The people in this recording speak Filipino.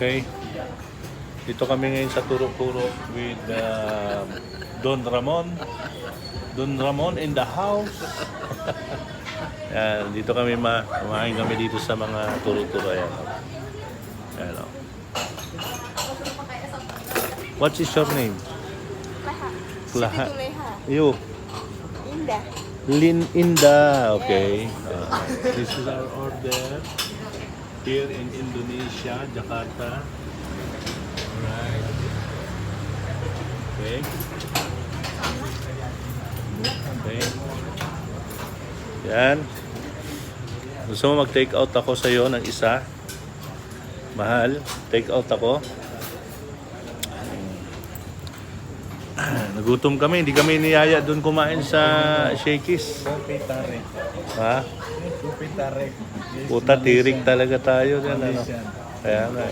Okay. Dito kami ngayon sa Turok-Turok with Don Ramon. Don Ramon in the house. Yan, dito kami kumain kami dito sa mga Turok-Turok. Ayan. Ayan, oh. What is your name? Laha. Laha. Siti Leha. You. Indah. Lin Inda. Okay. This is our order here in Indonesia, Jakarta. Alright. Okay. Okay. Yan. Gusto mo mag-take out ako sa iyo ng isa? Mahal, take out ako. Nagutom kami, hindi kami niyaya doon kumain sa Shakey's. Kupitare. Ha? Kupitare. Puta, tirik talaga tayo. Yan, ano. Kaya nga.